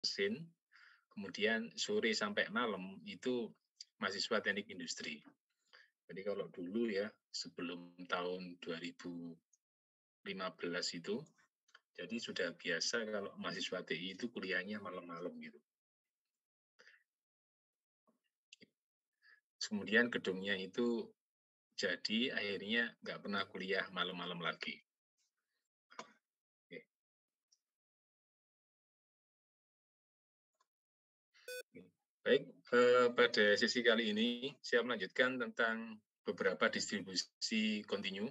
mesin, kemudian sore sampai malam itu mahasiswa teknik industri. Jadi kalau dulu ya, sebelum tahun 2015 itu, jadi sudah biasa kalau mahasiswa TI itu kuliahnya malam-malam gitu. Kemudian gedungnya itu jadi akhirnya nggak pernah kuliah malam-malam lagi. Oke. Baik, pada sesi kali ini saya melanjutkan tentang beberapa distribusi kontinu.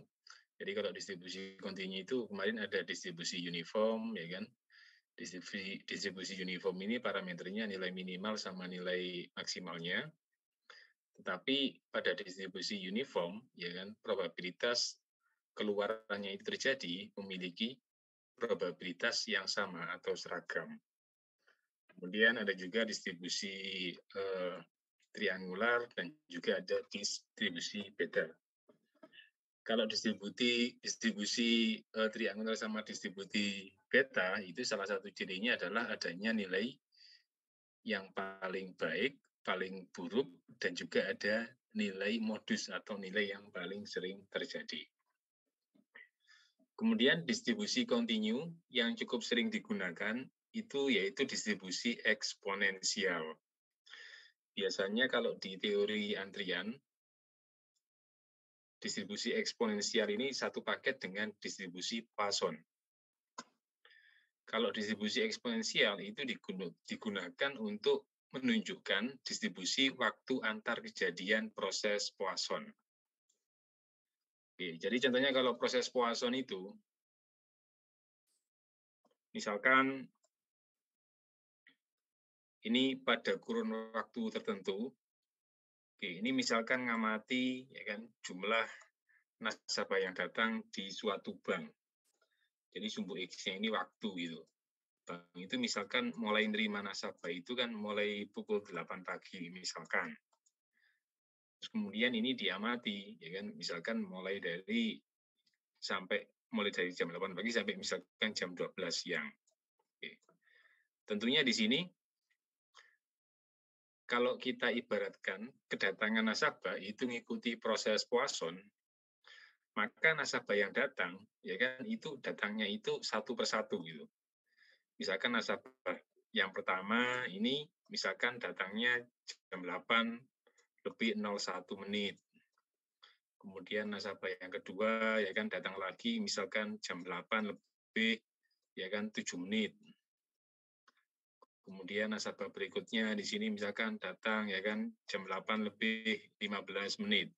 Jadi kalau distribusi kontinu itu kemarin ada distribusi uniform, ya kan? Distribusi uniform ini parameternya nilai minimal sama nilai maksimalnya. Tetapi pada distribusi uniform, ya kan, probabilitas keluarannya itu terjadi memiliki probabilitas yang sama atau seragam. Kemudian ada juga distribusi triangular dan juga ada distribusi beta. Kalau distribusi triangular sama distribusi beta itu salah satu cirinya adalah adanya nilai yang paling baik, paling buruk, dan juga ada nilai modus atau nilai yang paling sering terjadi. Kemudian distribusi kontinu yang cukup sering digunakan itu yaitu distribusi eksponensial. Biasanya kalau di teori antrian, distribusi eksponensial ini satu paket dengan distribusi Poisson. Kalau distribusi eksponensial itu digunakan untuk menunjukkan distribusi waktu antar kejadian proses Poisson. Oke, jadi contohnya kalau proses Poisson itu, misalkan ini pada kurun waktu tertentu, oke, ini misalkan ngamati ya kan jumlah nasabah yang datang di suatu bank. Jadi sumbu X-nya ini waktu gitu. Bank itu misalkan mulai nerima nasabah itu kan mulai pukul 8 pagi misalkan. Terus kemudian ini diamati ya kan misalkan mulai dari jam 8 pagi sampai misalkan jam 12 siang. Oke. Tentunya di sini kalau kita ibaratkan kedatangan nasabah itu mengikuti proses Poisson, maka nasabah yang datang ya kan itu datangnya itu satu persatu gitu. Misalkan nasabah yang pertama ini misalkan datangnya jam 8 lebih 01 menit. Kemudian nasabah yang kedua ya kan datang lagi misalkan jam 8 lebih ya kan 7 menit. Kemudian nasabah berikutnya di sini misalkan datang ya kan jam 8 lebih 15 menit.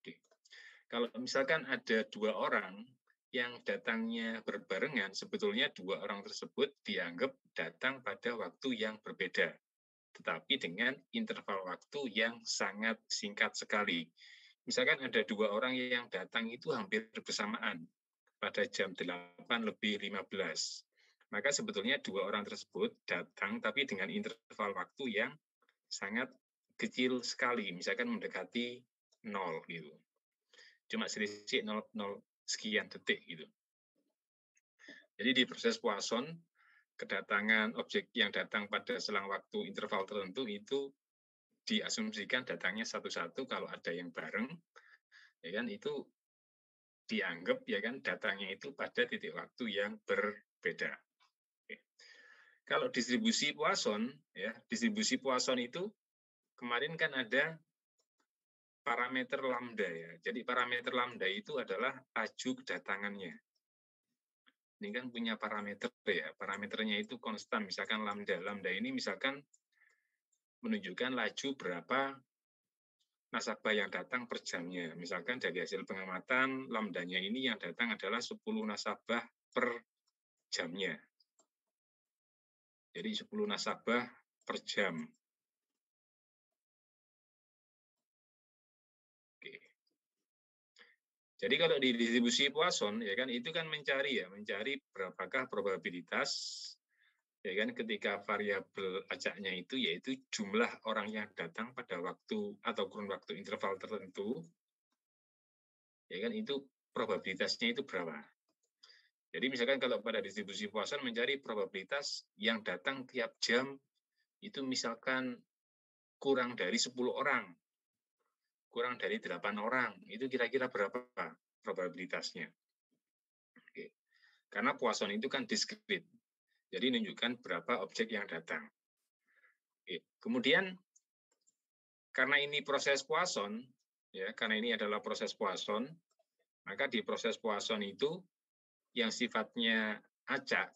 Oke. Kalau misalkan ada dua orang yang datangnya berbarengan, sebetulnya dua orang tersebut dianggap datang pada waktu yang berbeda, tetapi dengan interval waktu yang sangat singkat sekali. Misalkan ada dua orang yang datang itu hampir bersamaan pada jam 8 lebih 15. Maka sebetulnya dua orang tersebut datang tapi dengan interval waktu yang sangat kecil sekali, misalkan mendekati 0 gitu. Cuma selisih 0,0 sekian detik gitu. Jadi di proses Poisson, kedatangan objek yang datang pada selang waktu interval tertentu itu diasumsikan datangnya satu-satu, kalau ada yang bareng, ya kan itu dianggap ya kan datangnya itu pada titik waktu yang berbeda. Oke. Kalau distribusi Poisson, ya distribusi Poisson itu kemarin kan ada parameter lambda ya. Jadi parameter lambda itu adalah laju kedatangannya. Ini kan punya parameter ya. Parameternya itu konstan, misalkan lambda. Lambda ini misalkan menunjukkan laju berapa nasabah yang datang per jamnya. Misalkan dari hasil pengamatan, lambdanya ini yang datang adalah 10 nasabah per jamnya. Jadi 10 nasabah per jam. Oke. Jadi kalau di distribusi Poisson ya kan itu kan mencari berapakah probabilitas ya kan ketika variabel acaknya itu yaitu jumlah orang yang datang pada waktu atau kurun waktu interval tertentu ya kan itu probabilitasnya itu berapa. Jadi misalkan kalau pada distribusi Poisson mencari probabilitas yang datang tiap jam itu misalkan kurang dari 10 orang, kurang dari 8 orang, itu kira-kira berapa probabilitasnya? Oke. Karena Poisson itu kan diskrit, jadi menunjukkan berapa objek yang datang. Oke. Kemudian karena ini proses Poisson, ya, karena ini adalah proses Poisson, maka di proses Poisson itu yang sifatnya acak,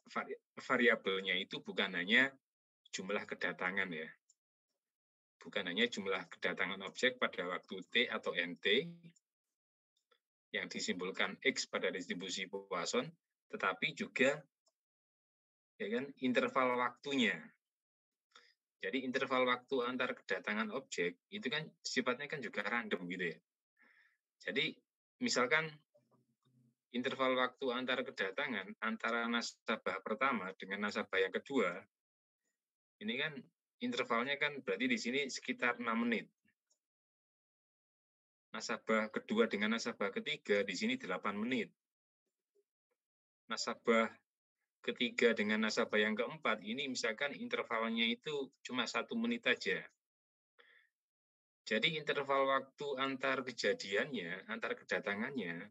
variabelnya itu bukan hanya jumlah kedatangan ya. Bukan hanya jumlah kedatangan objek pada waktu T atau NT yang disimbolkan X pada distribusi Poisson, tetapi juga ya kan interval waktunya. Jadi interval waktu antar kedatangan objek itu kan sifatnya kan juga random gitu ya. Jadi misalkan interval waktu antar kedatangan antara nasabah pertama dengan nasabah yang kedua, ini kan intervalnya kan berarti di sini sekitar 6 menit. Nasabah kedua dengan nasabah ketiga di sini 8 menit. Nasabah ketiga dengan nasabah yang keempat, ini misalkan intervalnya itu cuma 1 menit saja. Jadi interval waktu antar kejadiannya, antar kedatangannya,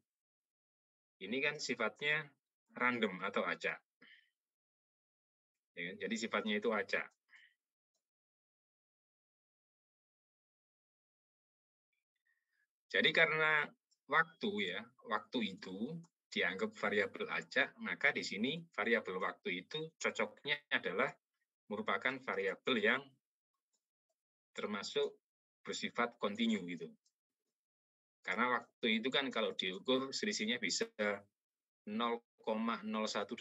ini kan sifatnya random atau acak. Ya, jadi sifatnya itu acak. Jadi karena waktu itu dianggap variabel acak, maka di sini variabel waktu itu cocoknya adalah merupakan variabel yang termasuk bersifat kontinu gitu. Karena waktu itu kan kalau diukur selisihnya bisa 0,01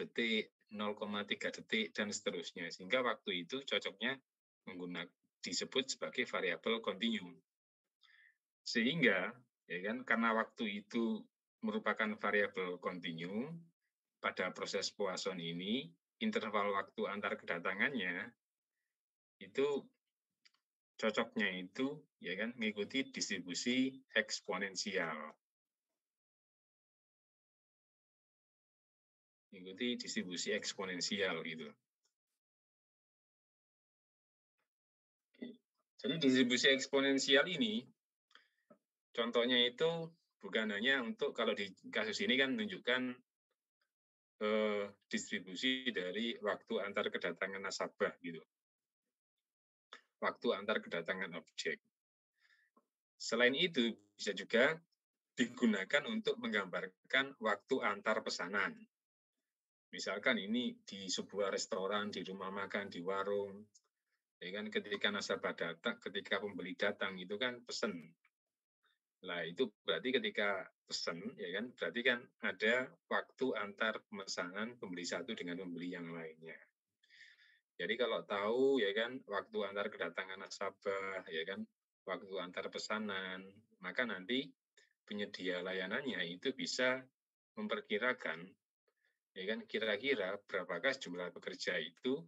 detik, 0,3 detik, dan seterusnya. Sehingga waktu itu cocoknya disebut sebagai variabel kontinu. Sehingga ya kan karena waktu itu merupakan variabel kontinu, pada proses Poisson ini interval waktu antar kedatangannya itu cocoknya itu ya kan mengikuti distribusi eksponensial. Mengikuti distribusi eksponensial gitu. Jadi distribusi eksponensial ini contohnya itu bukan hanya untuk kalau di kasus ini kan menunjukkan distribusi dari waktu antar kedatangan nasabah gitu. Waktu antar kedatangan objek. Selain itu bisa juga digunakan untuk menggambarkan waktu antar pesanan. Misalkan ini di sebuah restoran, di rumah makan, di warung, ya kan ketika nasabah datang, ketika pembeli datang itu kan pesen. Nah, itu berarti ketika pesen, ya kan, berarti kan ada waktu antar pemesanan pembeli satu dengan pembeli yang lainnya. Jadi kalau tahu, ya kan, waktu antar kedatangan nasabah, ya kan, waktu antar pesanan, maka nanti penyedia layanannya itu bisa memperkirakan, ya kan, kira-kira berapakah jumlah pekerja itu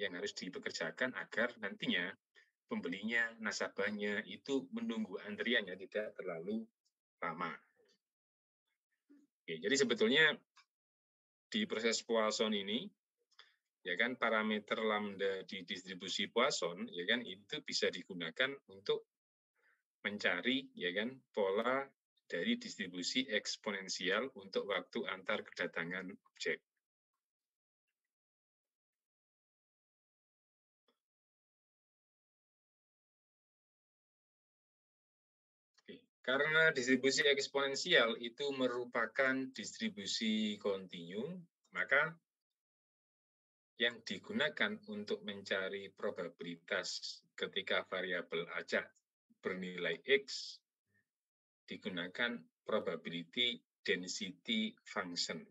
yang harus dipekerjakan agar nantinya pembelinya, nasabahnya itu menunggu antriannya tidak terlalu lama. Oke, jadi sebetulnya di proses Poisson ini, ya kan parameter lambda di distribusi Poisson, ya kan itu bisa digunakan untuk mencari, ya kan pola dari distribusi eksponensial untuk waktu antar kedatangan objek. Karena distribusi eksponensial itu merupakan distribusi kontinu, maka yang digunakan untuk mencari probabilitas ketika variabel acak bernilai X digunakan probability density function.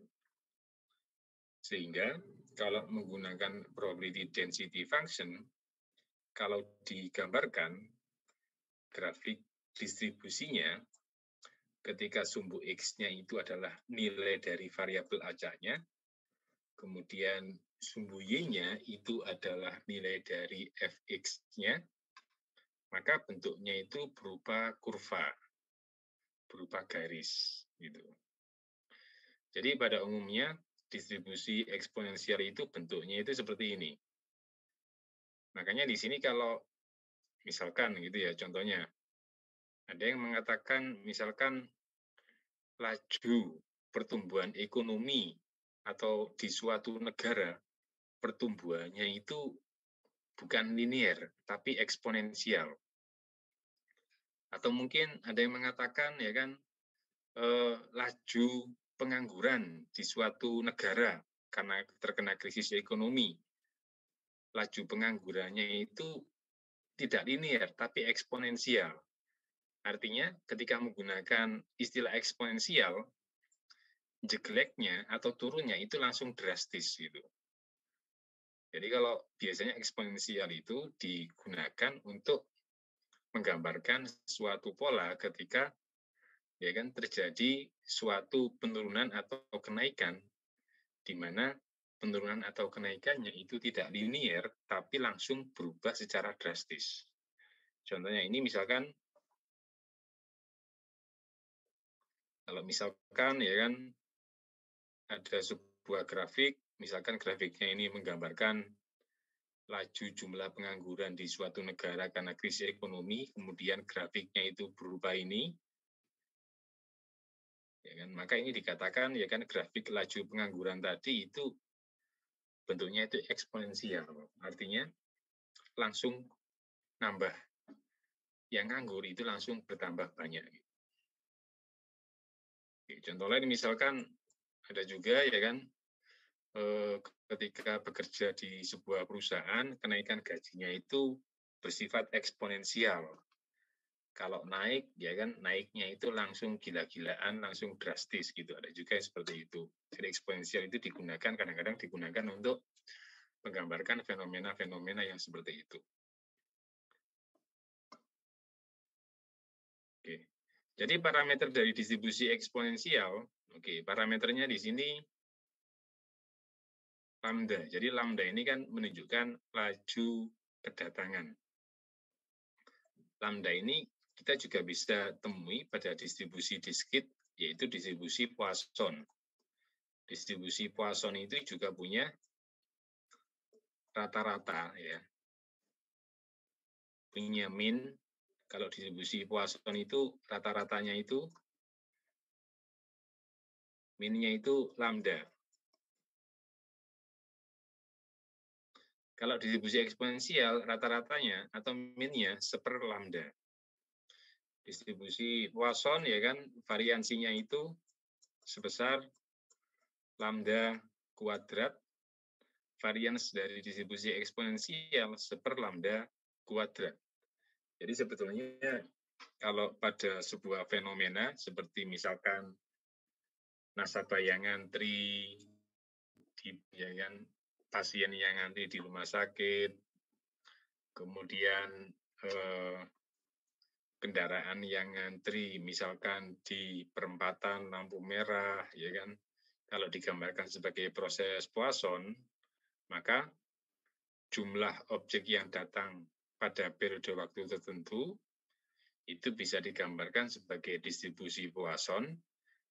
Sehingga kalau menggunakan probability density function, kalau digambarkan grafik distribusinya, ketika sumbu X-nya itu adalah nilai dari variabel acaknya, kemudian sumbu Y-nya itu adalah nilai dari Fx-nya, maka bentuknya itu berupa kurva, berupa garis. Gitu. Jadi pada umumnya distribusi eksponensial itu bentuknya itu seperti ini. Makanya di sini kalau misalkan gitu ya contohnya, ada yang mengatakan misalkan laju pertumbuhan ekonomi atau di suatu negara pertumbuhannya itu bukan linear tapi eksponensial. Atau mungkin ada yang mengatakan ya kan laju pengangguran di suatu negara karena terkena krisis ekonomi, laju penganggurannya itu tidak linear, tapi eksponensial. Artinya, ketika menggunakan istilah eksponensial, jeleknya atau turunnya itu langsung drastis gitu. Jadi kalau biasanya eksponensial itu digunakan untuk menggambarkan suatu pola ketika ya kan terjadi suatu penurunan atau kenaikan di mana penurunan atau kenaikannya itu tidak linear tapi langsung berubah secara drastis. Contohnya ini misalkan kalau misalkan ya kan ada sebuah grafik, misalkan grafiknya ini menggambarkan laju jumlah pengangguran di suatu negara karena krisis ekonomi, kemudian grafiknya itu berupa ini, ya kan? Maka ini dikatakan ya kan grafik laju pengangguran tadi itu bentuknya itu eksponensial, artinya langsung nambah, yang nganggur itu langsung bertambah banyak. Contoh lain misalkan ada juga ya kan ketika bekerja di sebuah perusahaan kenaikan gajinya itu bersifat eksponensial. Kalau naik ya kan naiknya itu langsung gila-gilaan, langsung drastis gitu. Ada juga yang seperti itu. Jadi eksponensial itu digunakan kadang-kadang digunakan untuk menggambarkan fenomena-fenomena yang seperti itu. Oke. Jadi parameter dari distribusi eksponensial, oke, parameternya di sini lambda. Jadi lambda ini kan menunjukkan laju kedatangan. Lambda ini kita juga bisa temui pada distribusi diskrit, yaitu distribusi Poisson. Distribusi Poisson itu juga punya rata-rata, ya, punya min. Kalau distribusi Poisson itu rata-ratanya itu minnya itu lambda. Kalau distribusi eksponensial, rata-ratanya atau minnya seper lambda. Distribusi Poisson ya kan variansinya itu sebesar lambda kuadrat, varians dari distribusi eksponensial seper lambda kuadrat. Jadi sebetulnya kalau pada sebuah fenomena seperti misalkan nasabah yang ngantri di ya kan pasien yang ngantri di rumah sakit, kemudian kendaraan yang ngantri misalkan di perempatan lampu merah ya kan, kalau digambarkan sebagai proses Poisson, maka jumlah objek yang datang pada periode waktu tertentu itu bisa digambarkan sebagai distribusi Poisson,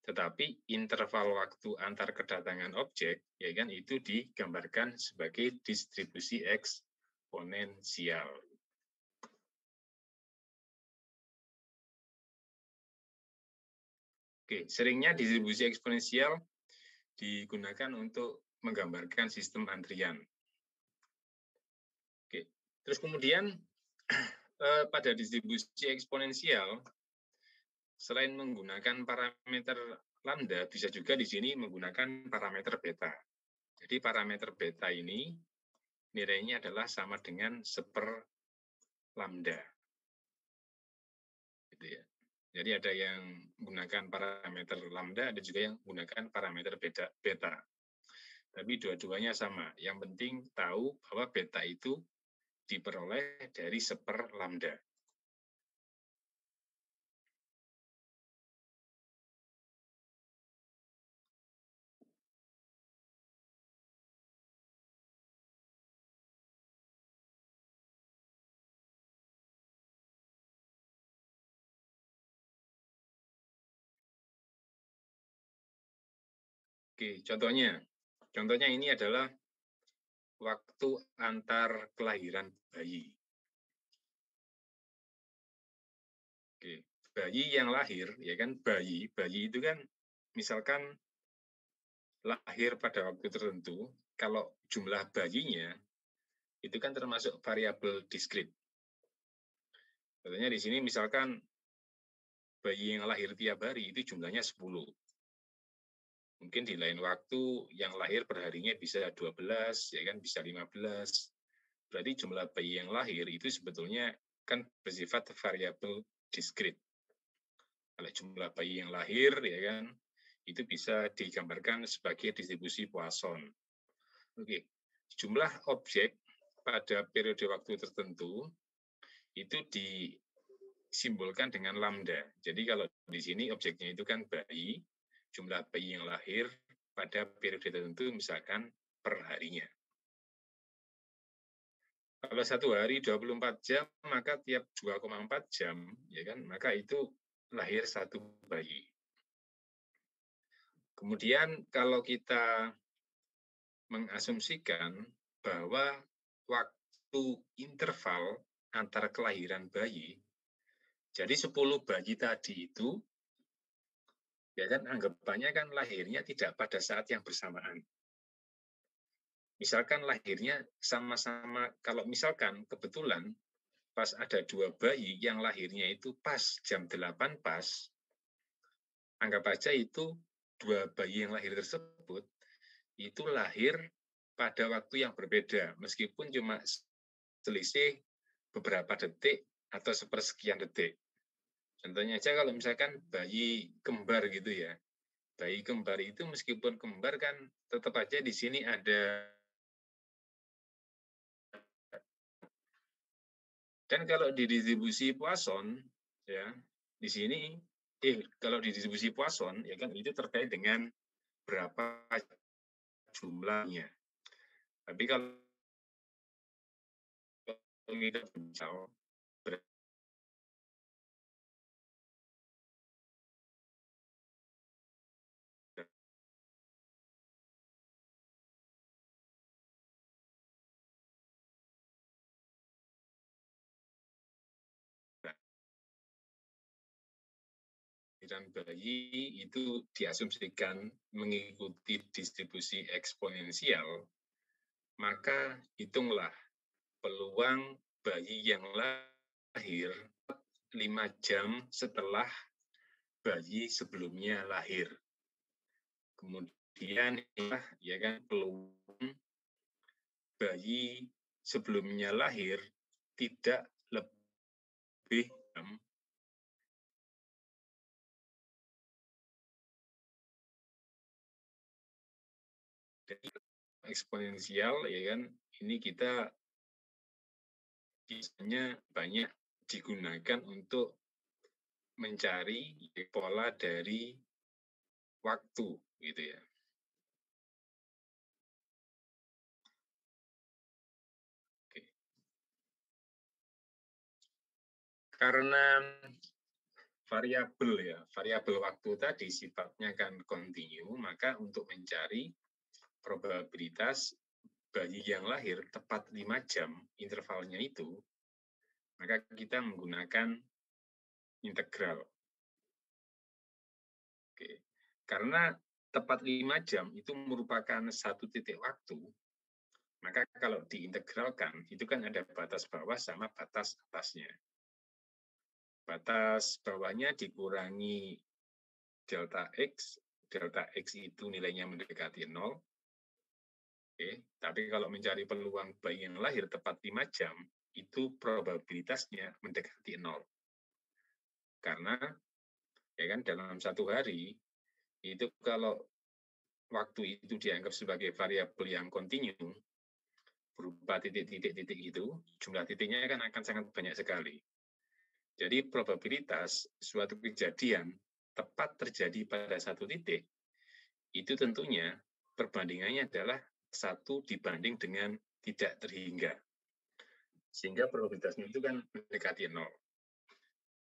tetapi interval waktu antar kedatangan objek ya kan itu digambarkan sebagai distribusi eksponensial. Oke, seringnya distribusi eksponensial digunakan untuk menggambarkan sistem antrian. Oke, terus kemudian pada distribusi eksponensial, selain menggunakan parameter lambda, bisa juga di sini menggunakan parameter beta. Jadi parameter beta ini nilainya adalah sama dengan seper lambda. Gitu ya. Jadi ada yang menggunakan parameter lambda, ada juga yang menggunakan parameter beta. Tapi dua-duanya sama. Yang penting tahu bahwa beta itu diperoleh dari seper lambda. Oke, contohnya ini adalah waktu antar kelahiran bayi. Oke, bayi yang lahir, ya kan, bayi itu kan misalkan lahir pada waktu tertentu, kalau jumlah bayinya itu kan termasuk variabel diskrit. Contohnya di sini misalkan bayi yang lahir tiap hari itu jumlahnya 10. Mungkin di lain waktu yang lahir perharinya bisa 12, ya kan, bisa 15. Berarti jumlah bayi yang lahir itu sebetulnya kan bersifat variabel diskrit. Kalau jumlah bayi yang lahir, ya kan, itu bisa digambarkan sebagai distribusi Poisson. Oke, jumlah objek pada periode waktu tertentu itu disimbolkan dengan lambda. Jadi kalau di sini objeknya itu kan bayi, jumlah bayi yang lahir pada periode tertentu misalkan per harinya. Kalau satu hari 24 jam, maka tiap 2,4 jam, ya kan, maka itu lahir satu bayi. Kemudian kalau kita mengasumsikan bahwa waktu interval antara kelahiran bayi, jadi 10 bayi tadi itu, ya kan, anggapannya kan lahirnya tidak pada saat yang bersamaan. Misalkan lahirnya sama-sama, kalau misalkan kebetulan pas ada 2 bayi yang lahirnya itu pas jam 8 pas, anggap aja itu 2 bayi yang lahir tersebut, itu lahir pada waktu yang berbeda, meskipun cuma selisih beberapa detik atau sepersekian detik. Contohnya aja kalau misalkan bayi kembar gitu ya. Bayi kembar itu meskipun kembar kan tetap aja di sini ada. Dan kalau di distribusi Poisson, ya, di sini, kalau di distribusi Poisson, ya kan, itu terkait dengan berapa jumlahnya. Tapi kalau kita bicara kelahiran bayi itu diasumsikan mengikuti distribusi eksponensial, maka hitunglah peluang bayi yang lahir 5 jam setelah bayi sebelumnya lahir. Kemudian ya kan, peluang bayi sebelumnya lahir tidak lebih eksponensial, ya kan, ini kita biasanya banyak digunakan untuk mencari pola dari waktu, gitu ya. Oke. Karena variabel waktu tadi sifatnya kan kontinu, maka untuk mencari probabilitas bayi yang lahir tepat 5 jam intervalnya itu, maka kita menggunakan integral. Oke. Karena tepat 5 jam itu merupakan satu titik waktu, maka kalau diintegralkan, itu kan ada batas bawah sama batas atasnya. Batas bawahnya dikurangi delta X itu nilainya mendekati 0. Oke. Tapi kalau mencari peluang bayi yang lahir tepat 5 jam, itu probabilitasnya mendekati 0. Karena ya kan, dalam satu hari, itu kalau waktu itu dianggap sebagai variabel yang kontinu, berupa titik-titik itu, jumlah titiknya kan akan sangat banyak sekali. Jadi probabilitas suatu kejadian tepat terjadi pada satu titik, itu tentunya perbandingannya adalah 1 dibanding dengan tidak terhingga. Sehingga probabilitasnya itu kan mendekati 0.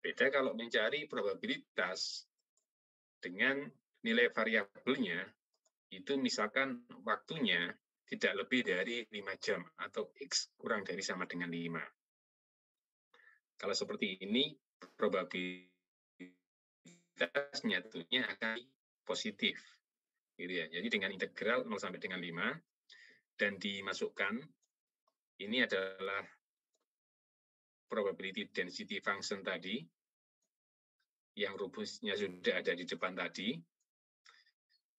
Beda kalau mencari probabilitas dengan nilai variabelnya itu misalkan waktunya tidak lebih dari 5 jam atau X kurang dari sama dengan 5. Kalau seperti ini, probabilitasnya tentunya akan positif. Gitu ya. Jadi dengan integral 0 sampai dengan 5, dan dimasukkan, ini adalah probability density function tadi, yang rumusnya sudah ada di depan tadi.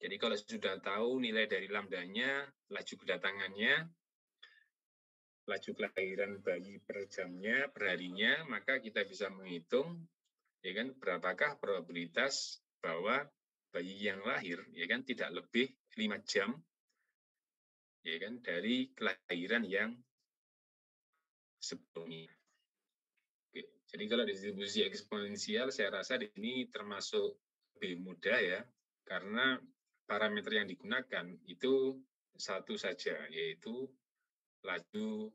Jadi kalau sudah tahu nilai dari lambdanya, laju kedatangannya, laju kelahiran bayi per jamnya, per harinya, maka kita bisa menghitung, ya kan, berapakah probabilitas bahwa bayi yang lahir, ya kan, tidak lebih 5 jam, ya kan, dari kelahiran yang sebelumnya. Oke. Jadi kalau distribusi eksponensial, saya rasa di sini termasuk lebih mudah ya, karena parameter yang digunakan itu satu saja, yaitu laju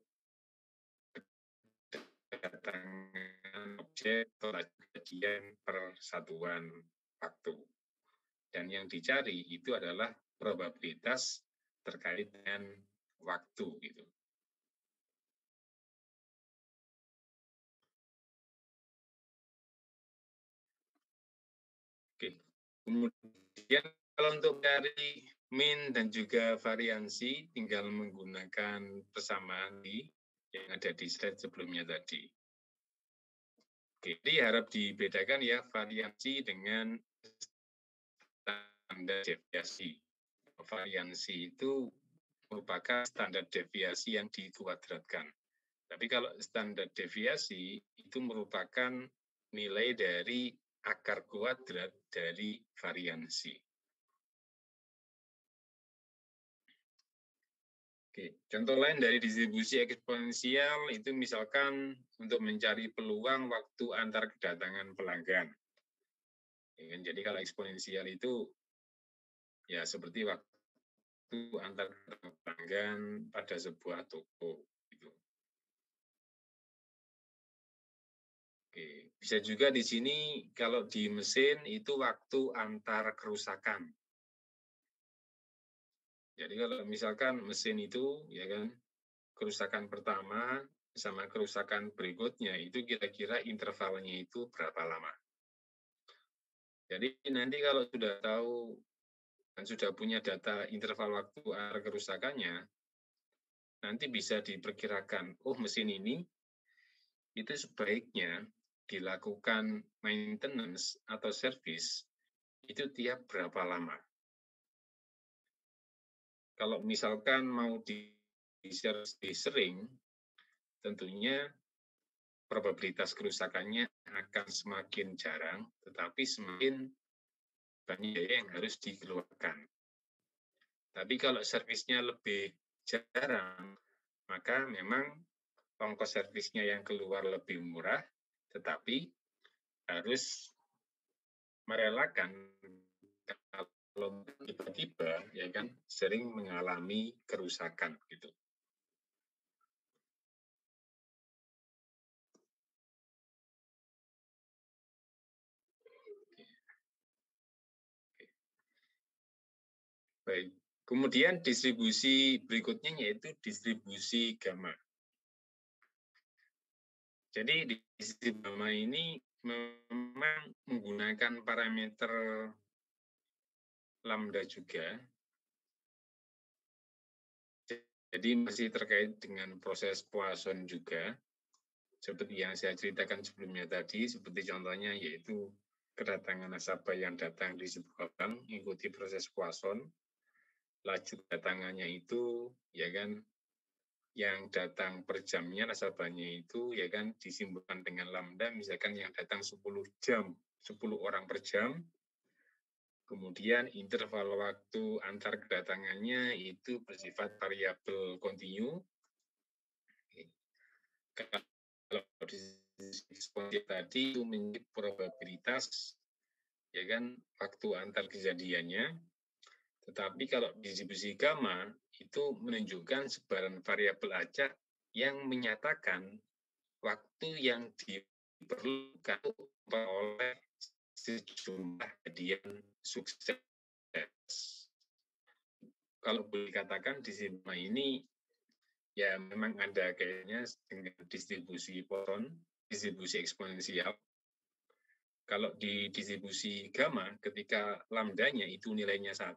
kedatangan objek atau laju kejadian per satuan waktu. Dan yang dicari itu adalah probabilitas terkait dengan waktu gitu. Oke. Kemudian kalau untuk mencari min dan juga variansi, tinggal menggunakan persamaan yang ada di slide sebelumnya tadi. Oke, jadi harap dibedakan ya variansi dengan standar deviasi. Variansi itu merupakan standar deviasi yang dikuadratkan. Tapi kalau standar deviasi itu merupakan nilai dari akar kuadrat dari variansi. Oke, contoh lain dari distribusi eksponensial itu misalkan untuk mencari peluang waktu antar kedatangan pelanggan. Jadi kalau eksponensial itu ya seperti waktu antar pelanggan pada sebuah toko. Gitu. Oke, bisa juga di sini kalau di mesin itu waktu antar kerusakan. Jadi kalau misalkan mesin itu ya kan kerusakan pertama sama kerusakan berikutnya itu kira-kira intervalnya itu berapa lama. Jadi nanti kalau sudah tahu dan sudah punya data interval waktu antar kerusakannya, nanti bisa diperkirakan, oh mesin ini itu sebaiknya dilakukan maintenance atau service itu tiap berapa lama. Kalau misalkan mau di-service sering, tentunya probabilitas kerusakannya akan semakin jarang, tetapi semakin banyak biaya yang harus dikeluarkan. Tapi kalau servisnya lebih jarang, maka memang ongkos servisnya yang keluar lebih murah, tetapi harus merelakan kalau tiba-tiba ya kan sering mengalami kerusakan gitu. Baik. Kemudian distribusi berikutnya yaitu distribusi gamma. Jadi distribusi gamma ini memang menggunakan parameter lambda juga. Jadi masih terkait dengan proses Poisson juga. Seperti yang saya ceritakan sebelumnya tadi, seperti contohnya yaitu kedatangan nasabah yang datang di sebuah bank mengikuti proses Poisson. Laju kedatangannya itu ya kan yang datang per jamnya nasabahnya itu ya kan disimbolkan dengan lambda, misalkan yang datang 10 jam, 10 orang per jam. Kemudian interval waktu antar kedatangannya itu bersifat variabel kontinu. Kalau di tadi itu menjadi probabilitas ya kan waktu antar kejadiannya. Tetapi kalau distribusi gamma itu menunjukkan sebaran variabel acak yang menyatakan waktu yang diperlukan oleh sejumlah kejadian sukses. kalau boleh dikatakan di sigma ini ya memang ada kayaknya dengan distribusi poton, distribusi eksponensial. Kalau di distribusi gamma, ketika lambdanya itu nilainya 1,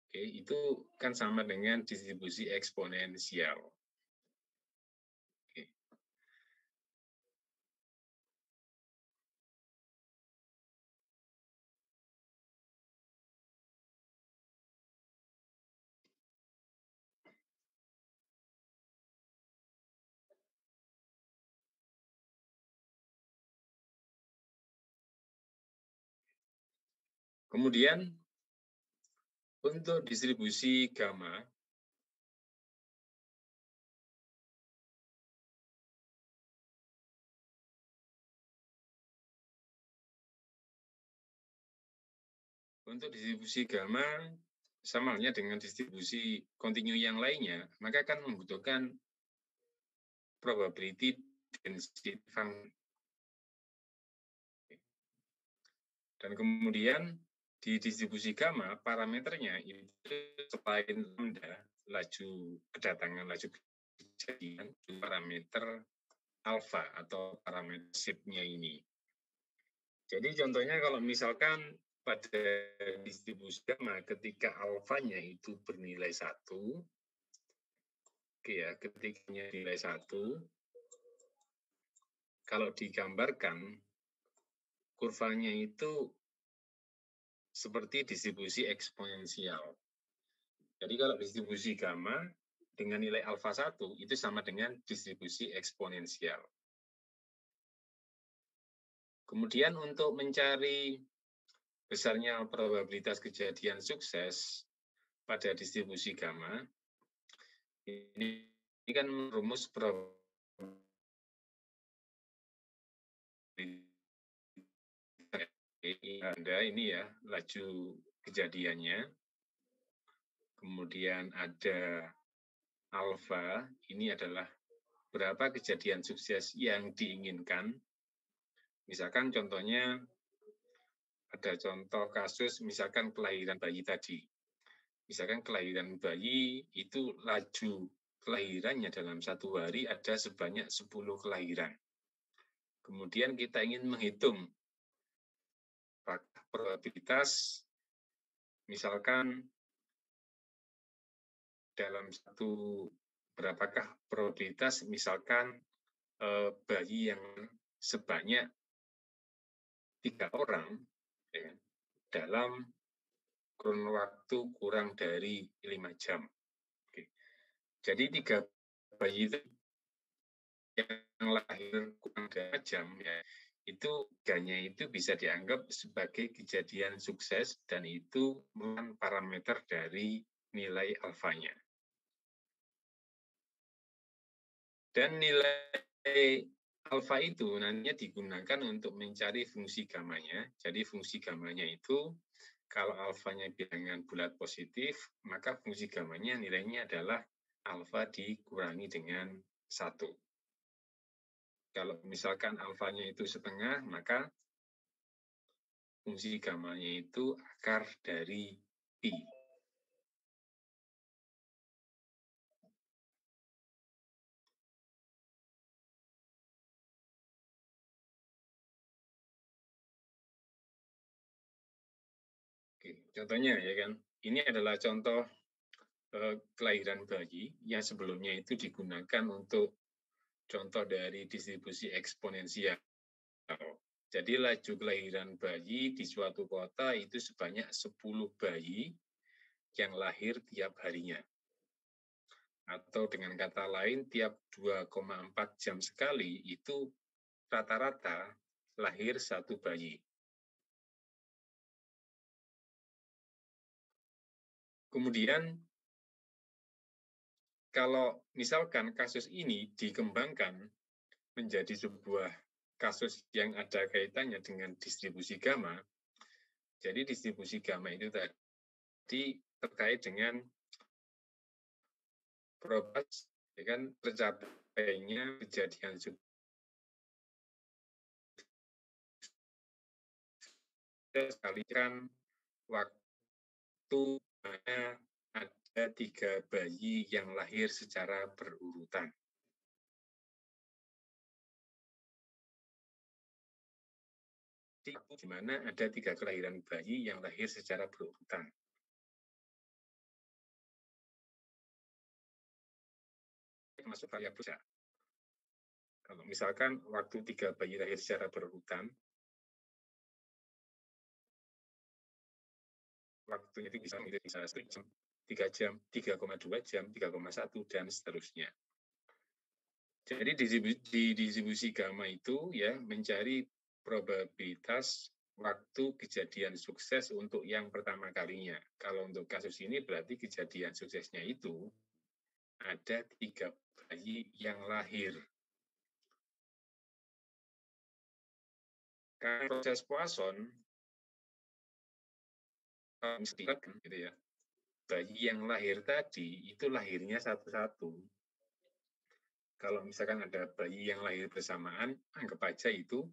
oke, itu kan sama dengan distribusi eksponensial. Oke. Kemudian untuk distribusi gamma, sama halnya dengan distribusi kontinu yang lainnya, maka akan membutuhkan probability density function. Dan kemudian di distribusi gamma, parameternya itu selain lambda, laju kedatangan, laju kejadian, parameter alfa atau parameter shape-nya ini. Jadi contohnya kalau misalkan pada distribusi gamma ketika alfanya itu bernilai 1, oke ya, ketika nilai 1, kalau digambarkan kurvanya itu seperti distribusi eksponensial. Jadi kalau distribusi gamma dengan nilai alfa 1 itu sama dengan distribusi eksponensial. Kemudian untuk mencari besarnya probabilitas kejadian sukses pada distribusi gamma, ini kan rumus Anda ini ya, laju kejadiannya. Kemudian ada alfa, ini adalah berapa kejadian sukses yang diinginkan. Misalkan contohnya ada contoh kasus misalkan kelahiran bayi tadi. Misalkan kelahiran bayi itu laju kelahirannya dalam 1 hari ada sebanyak 10 kelahiran. Kemudian kita ingin menghitung probabilitas, misalkan dalam berapakah probabilitas misalkan bayi yang sebanyak 3 orang ya, dalam kurun waktu kurang dari 5 jam. Oke. Jadi 3 bayi itu yang lahir kurang dari 5 jam ya, itu ganya itu bisa dianggap sebagai kejadian sukses dan itu merupakan parameter dari nilai alfanya. Dan nilai alfa itu nantinya digunakan untuk mencari fungsi gamanya. Jadi fungsi gamanya itu kalau alfanya bilangan bulat positif, maka fungsi gamanya nilainya adalah alfa dikurangi dengan 1. Kalau misalkan alfanya itu setengah, maka fungsi gamanya itu akar dari pi. Oke, contohnya ya kan, ini adalah contoh kelahiran bayi yang sebelumnya itu digunakan untuk contoh dari distribusi eksponensial. Jadi laju kelahiran bayi di suatu kota itu sebanyak 10 bayi yang lahir tiap harinya. Atau dengan kata lain, tiap 2,4 jam sekali itu rata-rata lahir 1 bayi. Kemudian, kalau misalkan kasus ini dikembangkan menjadi sebuah kasus yang ada kaitannya dengan distribusi gamma, jadi distribusi gamma itu tadi terkait dengan probabilitas ya kan tercapainya kejadian sukses kalikan waktu waktu ada 3 bayi yang lahir secara berurutan. Di mana ada 3 kelahiran bayi yang lahir secara berurutan. Masuk variabel saja. Kalau misalkan waktu 3 bayi lahir secara berurutan, waktunya itu bisa menjadi 1 jam, 3 jam, 3,2 jam, 3,1, dan seterusnya. Jadi di distribusi gamma itu ya mencari probabilitas waktu kejadian sukses untuk yang pertama kalinya. Kalau untuk kasus ini berarti kejadian suksesnya itu ada 3 bayi yang lahir. Karena proses Poisson, gitu ya, bayi yang lahir tadi itu lahirnya satu-satu. Kalau misalkan ada bayi yang lahir bersamaan, anggap aja itu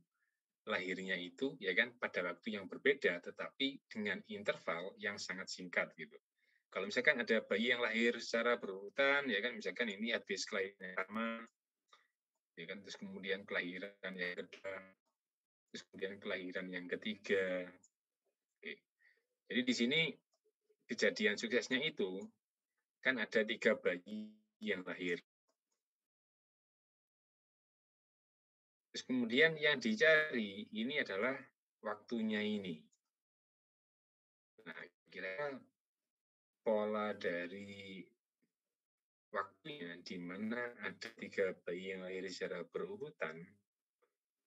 lahirnya itu ya kan pada waktu yang berbeda, tetapi dengan interval yang sangat singkat gitu. Kalau misalkan ada bayi yang lahir secara berurutan, ya kan misalkan ini habis kelahiran pertama, ya kan terus kemudian kelahiran yang kedua, terus kemudian kelahiran yang ketiga. Oke. Jadi di sini kejadian suksesnya itu kan ada 3 bayi yang lahir. Terus kemudian yang dicari ini adalah waktunya ini. Nah, kira-kira pola dari waktunya di mana ada 3 bayi yang lahir secara berurutan,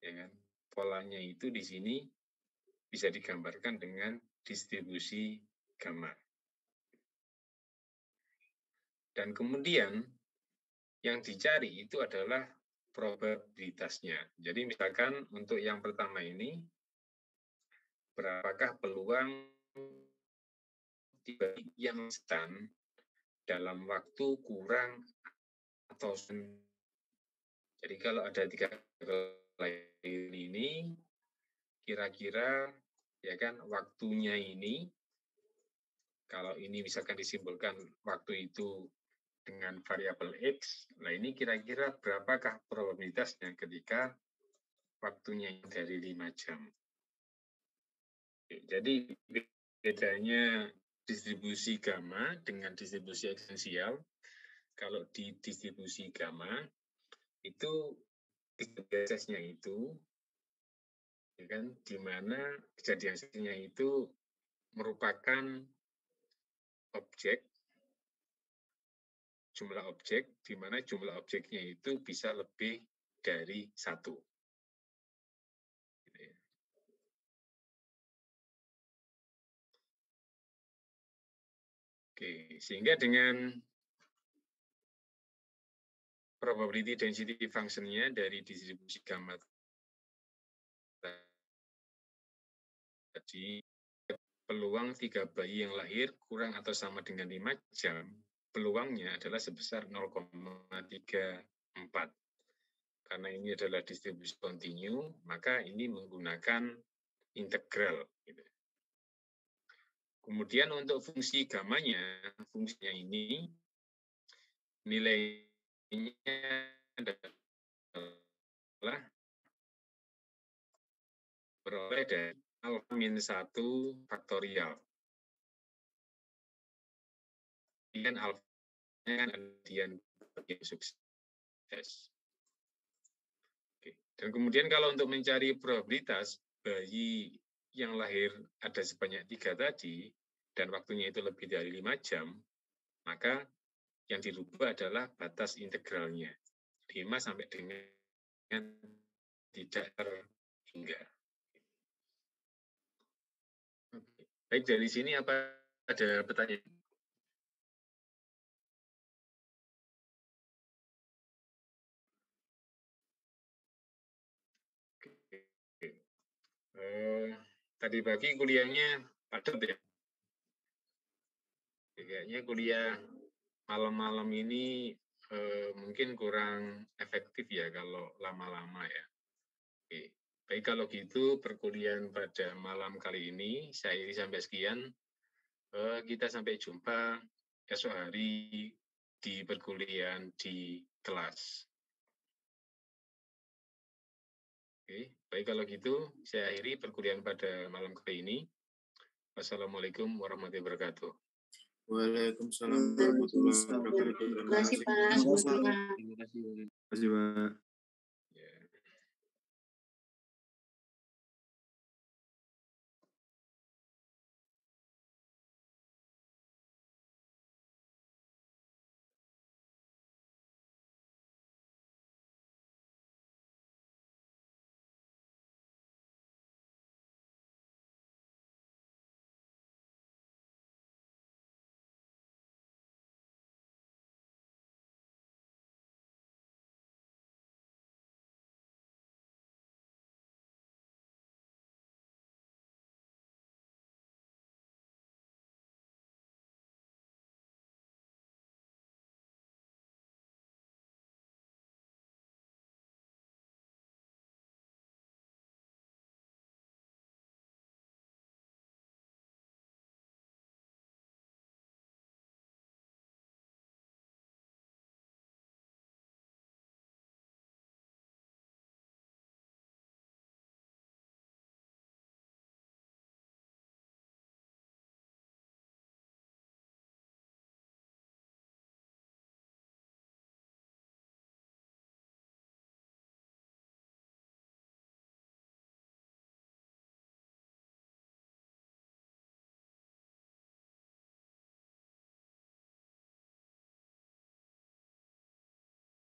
ya kan? Polanya itu di sini bisa digambarkan dengan distribusi gamma. Dan kemudian yang dicari itu adalah probabilitasnya. Jadi misalkan untuk yang pertama ini, berapakah peluang yang instan dalam waktu kurang atau jadi kalau ada 3 kelahiran ini, kira-kira ya kan waktunya ini, kalau ini misalkan disimpulkan waktu itu dengan variabel X, nah ini kira-kira berapakah probabilitasnya ketika waktunya dari 5 jam. Jadi bedanya distribusi gamma dengan distribusi eksistensial, kalau di distribusi gamma itu prosesnya itu ya kan di mana kejadiannya itu merupakan objek, jumlah objek, di mana jumlah objeknya itu bisa lebih dari 1. Oke, sehingga dengan probability density function-nya dari distribusi gamma tadi, peluang 3 bayi yang lahir kurang atau sama dengan 5 jam, peluangnya adalah sebesar 0,34. Karena ini adalah distribusi kontinu, maka ini menggunakan integral. Kemudian untuk fungsi gamanya, fungsinya ini nilainya adalah beroleh dari alfa min 1 faktorial. Kemudian alfa kan adian sukses. Oke. Dan kemudian kalau untuk mencari probabilitas bayi yang lahir ada sebanyak 3 tadi, dan waktunya itu lebih dari 5 jam, maka yang dirubah adalah batas integralnya. 5 sampai dengan tidak terhingga. Baik, dari sini apa ada pertanyaan? Tadi pagi kuliahnya padat ya? Kayaknya kuliah malam-malam ini mungkin kurang efektif ya kalau lama-lama ya. Oke. Baik, kalau gitu perkuliahan pada malam kali ini saya iri sampai sekian. Kita sampai jumpa esok hari di perkuliahan di kelas. Oke, baik kalau gitu saya akhiri perkuliahan pada malam kali ini. Wassalamualaikum warahmatullahi wabarakatuh. Waalaikumsalam warahmatullahi wabarakatuh. Terima kasih Pak. Terima kasih Pak.